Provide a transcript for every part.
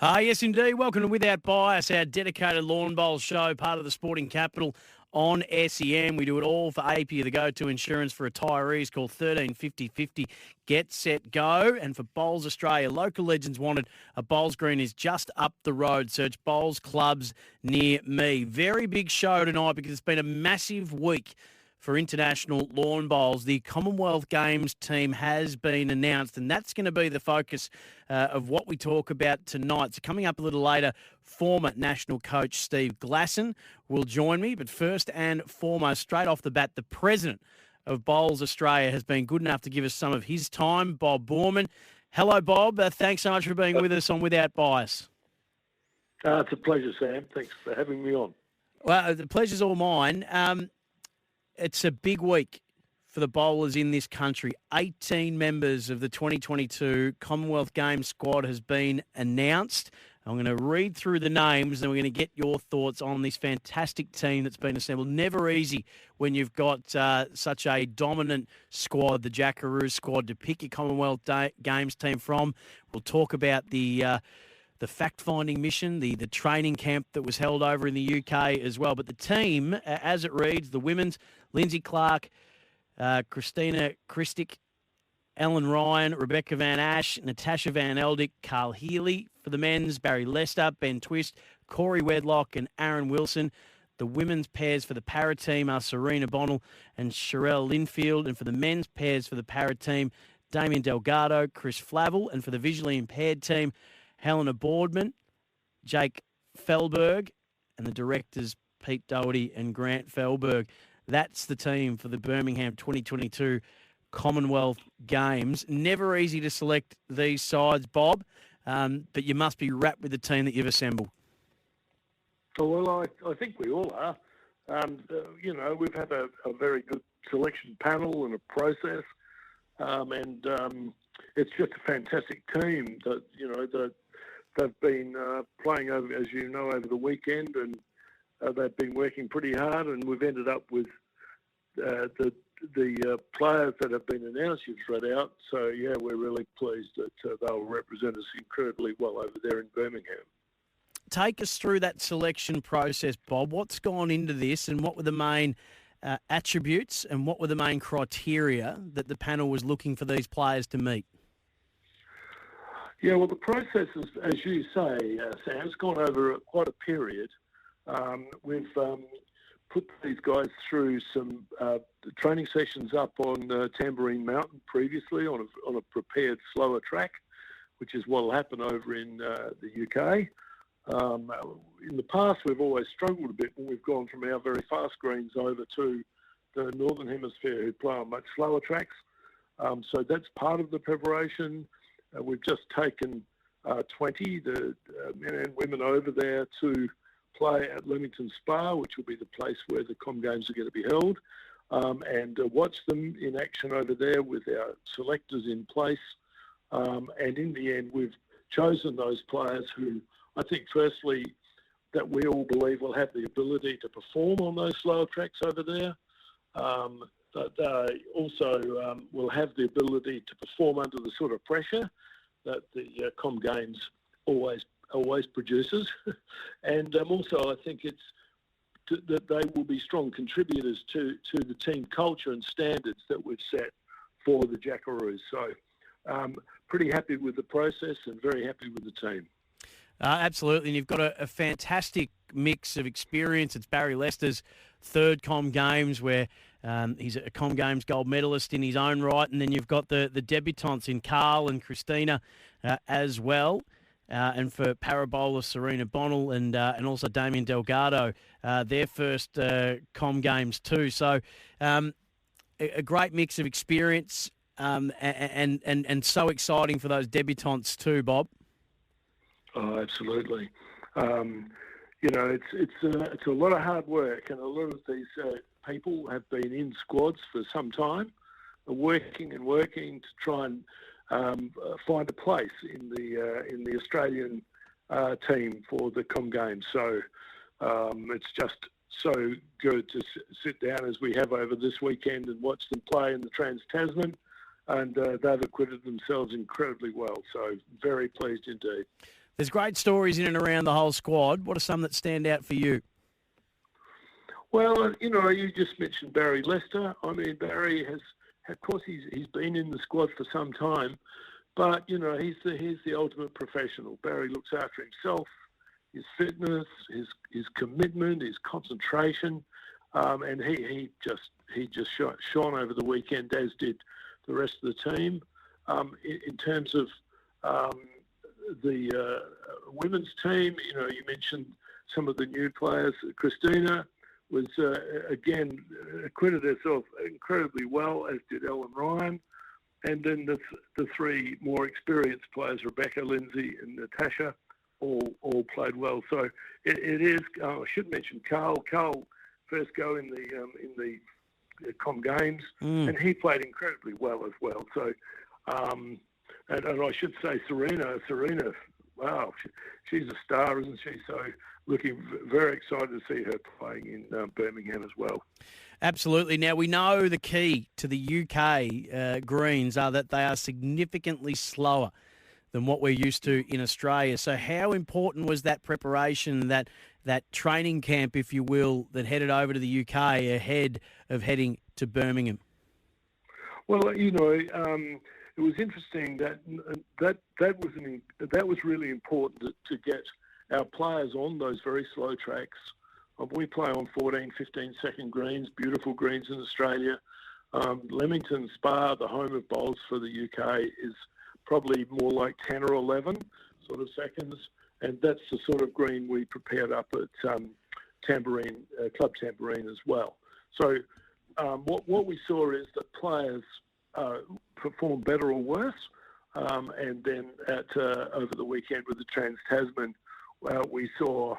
Yes, indeed. Welcome to Without Bias, our dedicated lawn bowl show, part of the Sporting Capital on SEM. We do it all for AP, the go-to insurance for retirees, called 135050. Get, set, go. And for Bowls Australia, local legends wanted. A Bowls Green is just up the road. Search Bowls Clubs near me. Very big show tonight because it's been a massive week for international lawn bowls. The Commonwealth Games team has been announced, and that's going to be the focus of what we talk about tonight. So coming up a little later, former National Coach Steve Glasson will join me. But first and foremost, straight off the bat, the president of Bowls Australia has been good enough to give us some of his time, Bob Boorman. Hello, Bob. Thanks so much for being with us on Without Bias. It's a pleasure, Sam. Thanks for having me on. Well, the pleasure's all mine. It's a big week for the bowlers in this country. 18 members of the 2022 Commonwealth Games squad has been announced. I'm going to read through the names and we're going to get your thoughts on this fantastic team that's been assembled. Never easy when you've got such a dominant squad, the Jackaroos squad, to pick your Commonwealth Games team from. We'll talk about the fact-finding mission, the training camp that was held over in the UK as well. But the team, as it reads, the women's, Lindsay Clark, Christina Christic, Ellen Ryan, Rebecca Van Ash, Natasha Van Eldick, Carl Healy. For the men's, Barry Lester, Ben Twist, Corey Wedlock and Aaron Wilson. The women's pairs for the para team are Serena Bonnell and Sherelle Linfield. And for the men's pairs for the para team, Damien Delgado, Chris Flavel. And for the visually impaired team, Helena Boardman, Jake Felberg, and the directors, Pete Doherty and Grant Felberg. That's the team for the Birmingham 2022 Commonwealth Games. Never easy to select these sides, Bob, but you must be wrapped with the team that you've assembled. Well, I think we all are. We've had a very good selection panel and a process, and it's just a fantastic team that, that they've been playing over, as you know, over the weekend, and they've been working pretty hard, and we've ended up with the players that have been announced, you've read out. So, yeah, we're really pleased that they'll represent us incredibly well over there in Birmingham. Take us through that selection process, Bob. What's gone into this, and what were the main attributes and what were the main criteria that the panel was looking for these players to meet? Yeah, well, the process, as you say, Sam, has gone over quite a period. We've put these guys through some training sessions up on Tambourine Mountain previously on a prepared slower track, which is what will happen over in the UK. In the past, we've always struggled a bit when we've gone from our very fast greens over to the Northern Hemisphere, who play on much slower tracks. So that's part of the preparation. We've just taken 20, the men and women over there to play at Leamington Spa, which will be the place where the Comm Games are going to be held, and watch them in action over there with our selectors in place. And in the end, we've chosen those players who I think, firstly, that we all believe will have the ability to perform on those slower tracks over there. But they also will have the ability to perform under the sort of pressure that the Comm Games always produces. And also, I think it's that they will be strong contributors to the team culture and standards that we've set for the Jackaroos. So pretty happy with the process and very happy with the team. Absolutely, and you've got a fantastic mix of experience. It's Barry Lester's third Comm Games, where he's a Comm Games gold medalist in his own right, and then you've got the debutantes in Carl and Christina as well, and for Parabola, Serena Bonnell and also Damien Delgado, their first Comm Games too. So a great mix of experience and so exciting for those debutantes too, Bob. Oh, absolutely. It's a lot of hard work, and a lot of these people have been in squads for some time, working to try and find a place in the Australian team for the Comm Games. So it's just so good to sit down as we have over this weekend and watch them play in the Trans Tasman, and they've acquitted themselves incredibly well. So very pleased indeed. There's great stories in and around the whole squad. What are some that stand out for you? Well, you just mentioned Barry Lester. I mean, Barry has, of course, he's been in the squad for some time, but he's the ultimate professional. Barry looks after himself, his fitness, his commitment, his concentration, and he just shone over the weekend, as did the rest of the team. In terms of the women's team, you mentioned some of the new players. Christina was, again, acquitted herself incredibly well, as did Ellen Ryan. And then the three more experienced players, Rebecca, Lindsay and Natasha, all played well. So it is, I should mention Carl. Carl first go in the Comm Games, and he played incredibly well as well. So, and I should say Serena, wow, she's a star, isn't she? So looking very excited to see her playing in Birmingham as well. Absolutely. Now, we know the key to the UK Greens are that they are significantly slower than what we're used to in Australia. So how important was that preparation, that training camp, if you will, that headed over to the UK ahead of heading to Birmingham? Well, it was interesting that was really important to get our players on those very slow tracks. We play on 14, 15-second greens, beautiful greens in Australia. Leamington Spa, the home of bowls for the UK, is probably more like 10 or 11 sort of seconds, and that's the sort of green we prepared up at Tambourine, Club Tambourine as well. So what we saw is that players perform better or worse, and then over the weekend with the Trans Tasman, we saw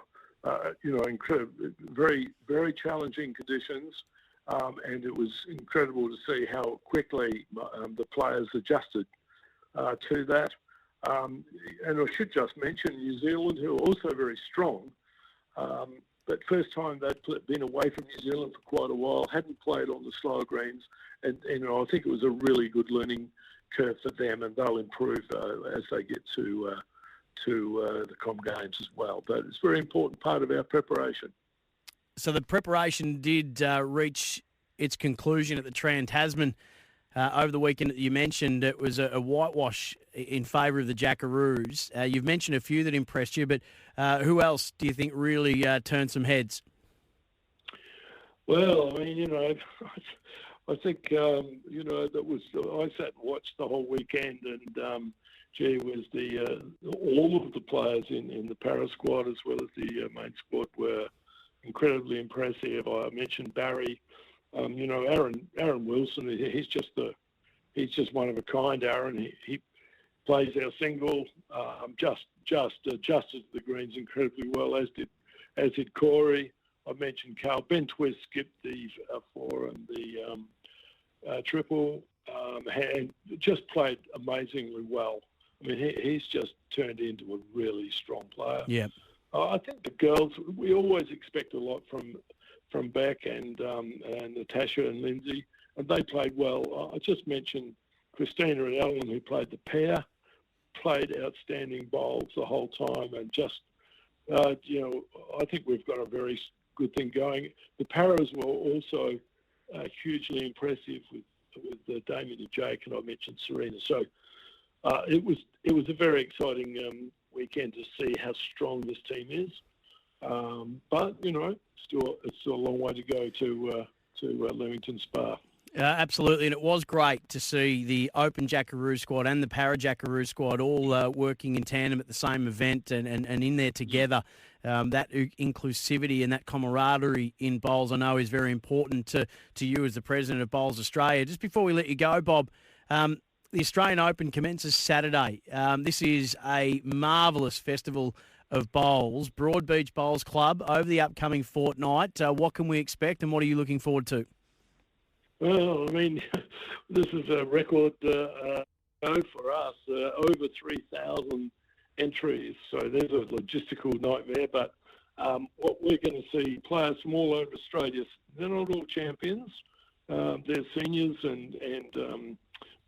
incredible, very, very challenging conditions, and it was incredible to see how quickly the players adjusted to that. And I should just mention New Zealand, who are also very strong, but first time they'd been away from New Zealand for quite a while, hadn't played on the slower greens, and I think it was a really good learning curve for them, and they'll improve as they get to the Comm Games as well. But it's a very important part of our preparation. So the preparation did reach its conclusion at the Trans Tasman over the weekend that you mentioned. It was a whitewash in favour of the Jackaroos. You've mentioned a few that impressed you, but who else do you think really turned some heads? Well, I mean, I think, that was, I sat and watched the whole weekend, and all of the players in the para squad as well as the main squad were incredibly impressive. I mentioned Barry, Aaron Wilson. He's just one of a kind. Aaron, he plays our single, just adjusted the greens incredibly well, as did Corey. I mentioned Carl. Ben Twist skipped the 4 and the triple, and just played amazingly well. I mean, he's just turned into a really strong player. Yeah. I think the girls, we always expect a lot from Beck and Natasha and Lindsay, and they played well. I just mentioned Christina and Ellen, who played the pair, played outstanding bowls the whole time, and just, I think we've got a very good thing going. The paras were also hugely impressive with Damien and Jake, and I mentioned Serena. So it was a very exciting weekend to see how strong this team is. But it's still a long way to go to Leamington Spa. Absolutely, and it was great to see the Open Jackaroo squad and the Para Jackaroo squad all working in tandem at the same event and in there together. That inclusivity and that camaraderie in bowls, I know, is very important to you as the president of Bowls Australia. Just before we let you go, Bob, the Australian Open commences Saturday. This is a marvellous festival of bowls. Broadbeach Bowls Club over the upcoming fortnight. What can we expect, and what are you looking forward to? Well, I mean, this is a record go for us. Over 3,000 entries, so there's a logistical nightmare. But what we're going to see, players from all over Australia. They're not all champions. They're seniors and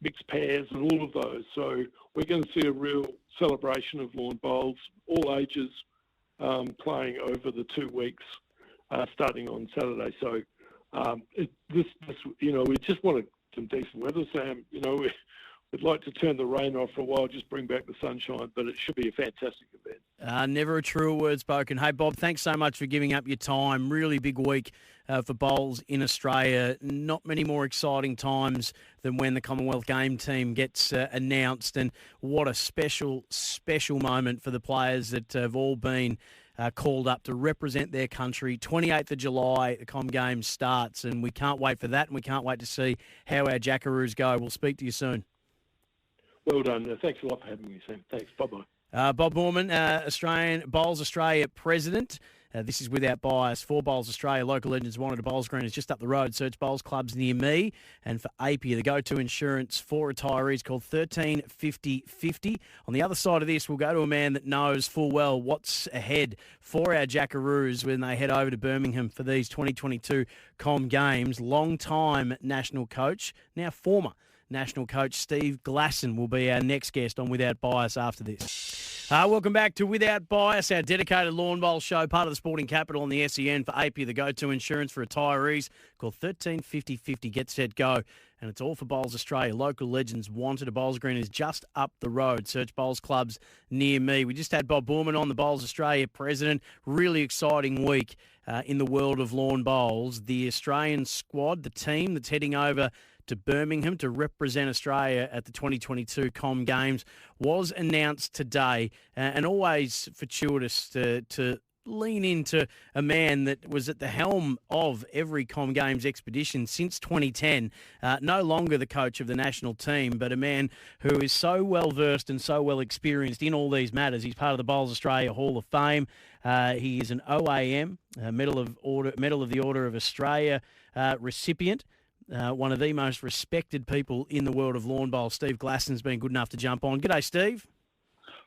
mixed pairs and all of those. So we're going to see a real celebration of lawn bowls, all ages, playing over the 2 weeks, starting on Saturday. So we just wanted some decent weather, Sam. We'd like to turn the rain off for a while, just bring back the sunshine, but it should be a fantastic event. Never a truer word spoken. Hey, Bob, thanks so much for giving up your time. Really big week for bowls in Australia. Not many more exciting times than when the Commonwealth Game team gets announced. And what a special, special moment for the players that have all been called up to represent their country. 28th of July, the Comm Games starts, and we can't wait for that, and we can't wait to see how our Jackaroos go. We'll speak to you soon. Well done. Thanks a lot for having me, Sam. Thanks. Bye-bye. Bob Boorman, Australian Bowls Australia president. This is without bias. For Bowls Australia, local legends wanted. A bowls green is just up the road. Search bowls clubs near me. And for APIA, the go-to insurance for retirees called 135050. On the other side of this, we'll go to a man that knows full well what's ahead for our Jackaroos when they head over to Birmingham for these 2022 Comm Games. Long-time national coach, now former National Coach Steve Glasson will be our next guest on Without Bias after this. Welcome back to Without Bias, our dedicated lawn bowl show, part of the Sporting Capital on the SEN for APIA, the go-to insurance for retirees, called 135050. Get set, go. And it's all for Bowls Australia. Local legends wanted. A bowls green is just up the road. Search bowls clubs near me. We just had Bob Boorman on, the Bowls Australia president. Really exciting week in the world of lawn bowls. The Australian squad, the team that's heading over to Birmingham to represent Australia at the 2022 Comm Games, was announced today, and always fortuitous to lean into a man that was at the helm of every Comm Games expedition since 2010, no longer the coach of the national team, but a man who is so well versed and so well experienced in all these matters. He's part of the Bowls Australia Hall of Fame. He is an OAM, Medal of the Order of Australia recipient. One of the most respected people in the world of lawn bowls. Steve Glasson's been good enough to jump on. G'day, Steve.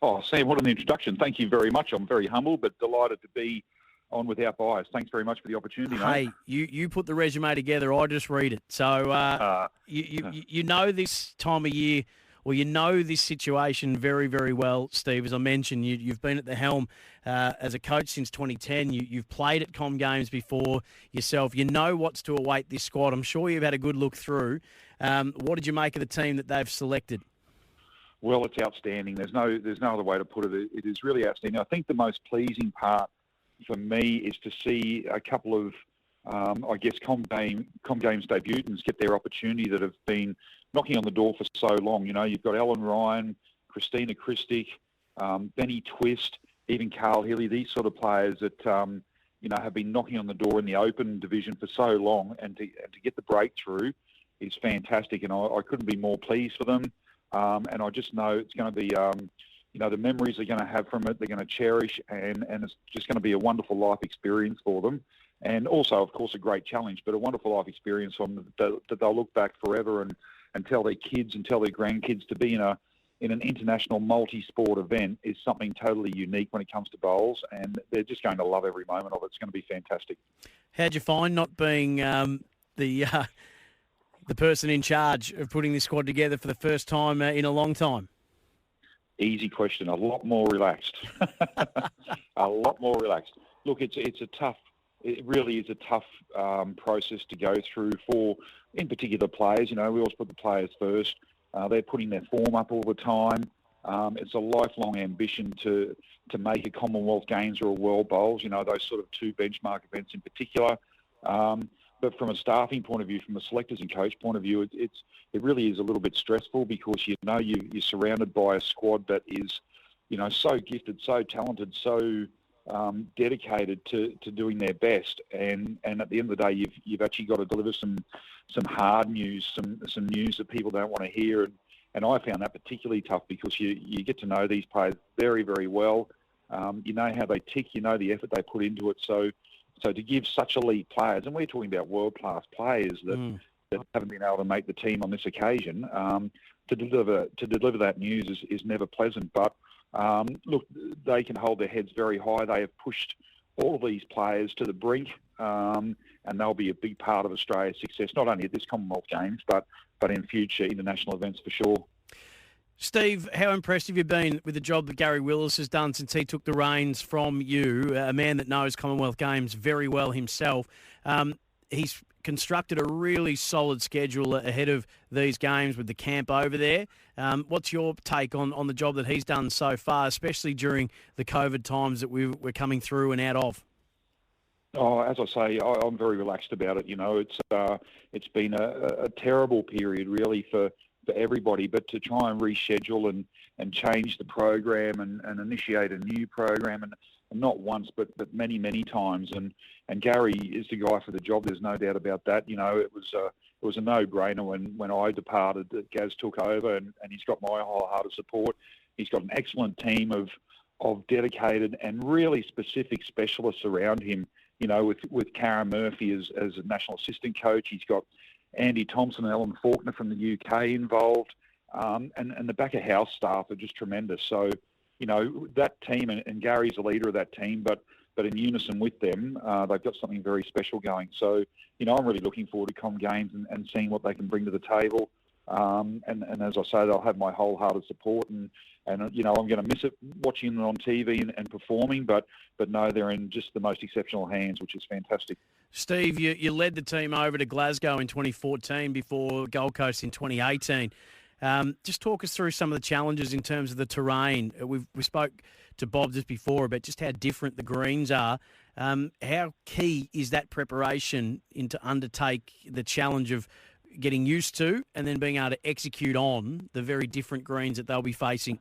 Oh, Sam, what an introduction. Thank you very much. I'm very humble, but delighted to be on Without Bias. Thanks very much for the opportunity, mate. Hey, you put the resume together. I just read it. So you know this time of year, or you know this situation very, very well, Steve. As I mentioned, you've been at the helm as a coach since 2010. You've played at Comm Games before yourself. You know what's to await this squad. I'm sure you've had a good look through. What did you make of the team that they've selected? Well, it's outstanding. There's no other way to put it. It is really outstanding. I think the most pleasing part for me is to see a couple of, Comm Games debutants get their opportunity that have been knocking on the door for so long. You've got Ellen Ryan, Christina Christic, Benny Twist, even Carl Healy, these sort of players that, have been knocking on the door in the open division for so long, and to get the breakthrough is fantastic, and I couldn't be more pleased for them. And I just know it's going to be, the memories they're going to have from it, they're going to cherish, and it's just going to be a wonderful life experience for them. And also, of course, a great challenge, but a wonderful life experience for them that they'll look back forever and tell their kids and tell their grandkids. To be in an international multi-sport event is something totally unique when it comes to bowls, and they're just going to love every moment of it. It's going to be fantastic. How'd you find not being the person in charge of putting this squad together for the first time in a long time? Easy question. A lot more relaxed. A lot more relaxed. Look, it really is a tough process to go through for, in particular, players. We always put the players first. They're putting their form up all the time. It's a lifelong ambition to make a Commonwealth Games or a World Bowls, those sort of two benchmark events in particular. But from a staffing point of view, from a selectors and coach point of view, it really is a little bit stressful, because you're surrounded by a squad that is, so gifted, so talented, so dedicated to doing their best. And at the end of the day, you've actually got to deliver some hard news, some news that people don't want to hear. And I found that particularly tough, because you get to know these players very, very well. You know how they tick, the effort they put into it. So to give such elite players, and we're talking about world-class players that haven't been able to make the team on this occasion, to deliver that news is never pleasant. But look, they can hold their heads very high. They have pushed all of these players to the brink and they'll be a big part of Australia's success, not only at this Commonwealth Games, but in future international events for sure. Steve, how impressed have you been with the job that Gary Willis has done since he took the reins from you, a man that knows Commonwealth Games very well himself? He's constructed a really solid schedule ahead of these games with the camp over there. What's your take on the job that he's done so far, especially during the COVID times that we're coming through and out of? Oh, as I say, I'm very relaxed about it. You know, it's been a terrible period really for everybody, but to try and reschedule and change the program and initiate a new program, and not once but many times, and Gary is the guy for the job. There's no doubt about that. You know, it was a no-brainer when I departed that Gaz took over, and he's got my wholehearted support. He's got an excellent team of dedicated and really specific specialists around him. You know, with Karen Murphy as a national assistant coach. He's got Andy Thompson and Ellen Faulkner from the UK involved, and the back of house staff are just tremendous. So, you know, that team, and Gary's the leader of that team, but in unison with them, they've got something very special going. So, you know, I'm really looking forward to Comm Games and seeing what they can bring to the table. And as I say, they'll have my wholehearted support, and you know, I'm going to miss it watching them on TV and performing, but no, they're in just the most exceptional hands, which is fantastic. Steve, you led the team over to Glasgow in 2014 before Gold Coast in 2018. Just talk us through some of the challenges in terms of the terrain. We spoke to Bob just before about just how different the greens are. How key is that preparation to undertake the challenge of getting used to and then being able to execute on the very different greens that they'll be facing?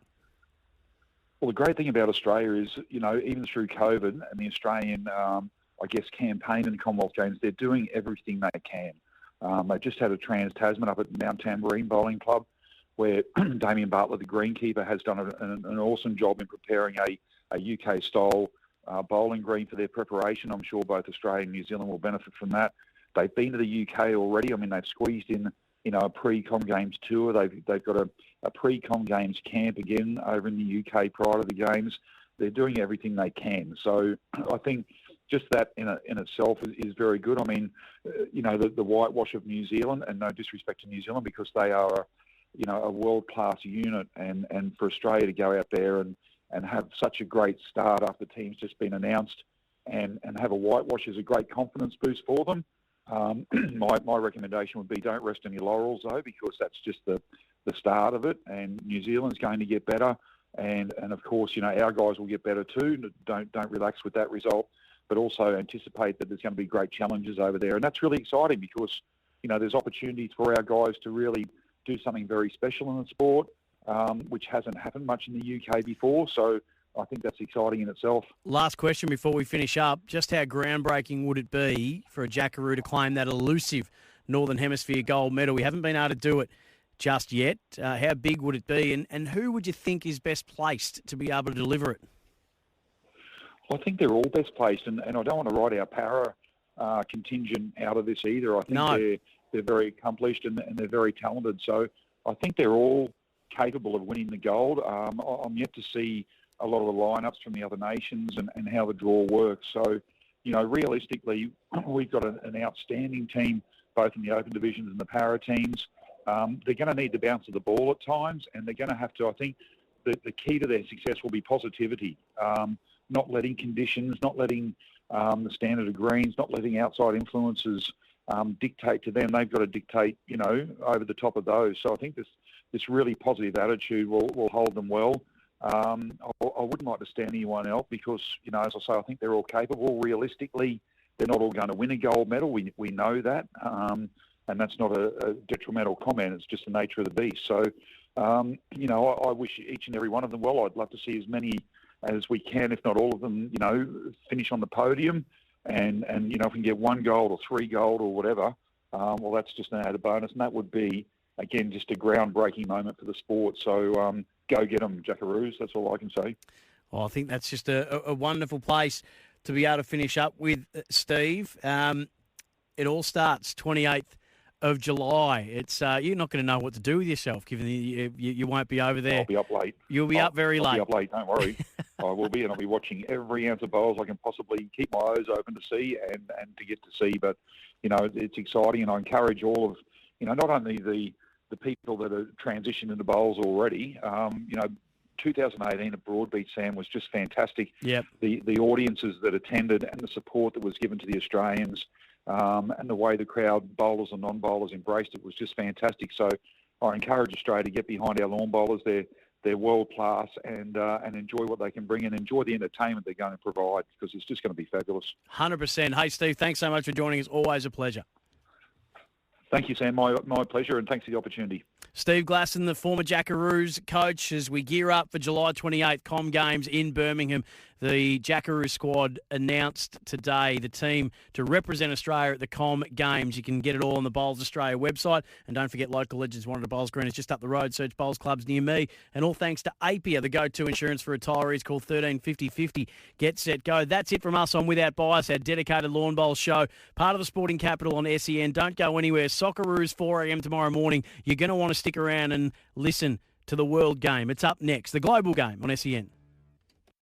Well, the great thing about Australia is, you know, even through COVID and the Australian, campaign in Commonwealth Games, they're doing everything they can. They just had a Trans Tasman up at Mount Tambourine Bowling Club, where Damien Bartlett, the greenkeeper, has done an awesome job in preparing a UK-style bowling green for their preparation. I'm sure both Australia and New Zealand will benefit from that. They've been to the UK already. I mean, they've squeezed in, you know, a pre-Comm Games tour. They've got a pre-Comm Games camp again over in the UK prior to the games. They're doing everything they can. So I think just that in itself is very good. I mean, you know, the whitewash of New Zealand, and no disrespect to New Zealand because they are, you know, a world-class unit, and for Australia to go out there and have such a great start after the team's just been announced and have a whitewash is a great confidence boost for them. My recommendation would be don't rest on your laurels though, because that's just the start of it, and New Zealand's going to get better, and of course, you know, our guys will get better too. Don't relax with that result, but also anticipate that there's going to be great challenges over there, and that's really exciting because, you know, there's opportunities for our guys to really do something very special in the sport, which hasn't happened much in the UK before. So I think that's exciting in itself. Last question before we finish up. Just how groundbreaking would it be for a Jackaroo to claim that elusive Northern Hemisphere gold medal? We haven't been able to do it just yet. How big would it be? And who would you think is best placed to be able to deliver it? Well, I think they're all best placed, and I don't want to write our para contingent out of this either. I think they're very accomplished and they're very talented. So I think they're all capable of winning the gold. I'm yet to see a lot of the lineups from the other nations and how the draw works. So, you know, realistically, we've got an outstanding team, both in the open divisions and the para teams. They're going to need the bounce of the ball at times, and they're going to have to, I think, the key to their success will be positivity, not letting conditions, not letting the standard of greens, not letting outside influences dictate to them. They've got to dictate, you know, over the top of those. So I think this really positive attitude will hold them well. I wouldn't like to stand anyone else because, you know, as I say, I think they're all capable. Realistically, they're not all going to win a gold medal. We know that, and that's not a detrimental comment. It's just the nature of the beast. So, you know, I wish each and every one of them well. I'd love to see as many as we can, if not all of them, you know, finish on the podium. And you know, if we can get 1 gold or 3 gold or whatever, well, that's just an added bonus. And that would be, again, just a groundbreaking moment for the sport. So go get them, Jackaroos. That's all I can say. Well, I think that's just a wonderful place to be able to finish up with, Steve. It all starts 28th of July. It's you're not going to know what to do with yourself, given you won't be over there. I'll be up late. You'll be up very late. I'll be up late, don't worry. I will be, and I'll be watching every ounce of bowls I can possibly keep my eyes open to see and to get to see. But, it's exciting, and I encourage all of, not only the people that are transitioned into bowls already, 2018 at Broadbeach, Sam, was just fantastic. Yep. The audiences that attended and the support that was given to the Australians, and the way the crowd, bowlers and non-bowlers, embraced it was just fantastic. So I encourage Australia to get behind our lawn bowlers. They're world class, and enjoy what they can bring and enjoy the entertainment they're going to provide, because it's just going to be fabulous. 100%. Hey, Steve, thanks so much for joining us. Always a pleasure. Thank you, Sam. My pleasure, and thanks for the opportunity. Steve Glasson, the former Jackaroos coach, as we gear up for July 28th, Comm Games in Birmingham. The Jackaroo squad announced today the team to represent Australia at the Comm Games. You can get it all on the Bowls Australia website. And don't forget, local legends wanted a Bowls Green is just up the road. Search Bowls Clubs near me. And all thanks to Apia, the go-to insurance for retirees. Call 135050. Get set, go. That's it from us on Without Bias, our dedicated Lawn Bowl show. Part of the Sporting Capital on SEN. Don't go anywhere. Socceroos, 4 a.m. tomorrow morning. You're going to want to stick around and listen to the World Game. It's up next. The Global Game on SEN.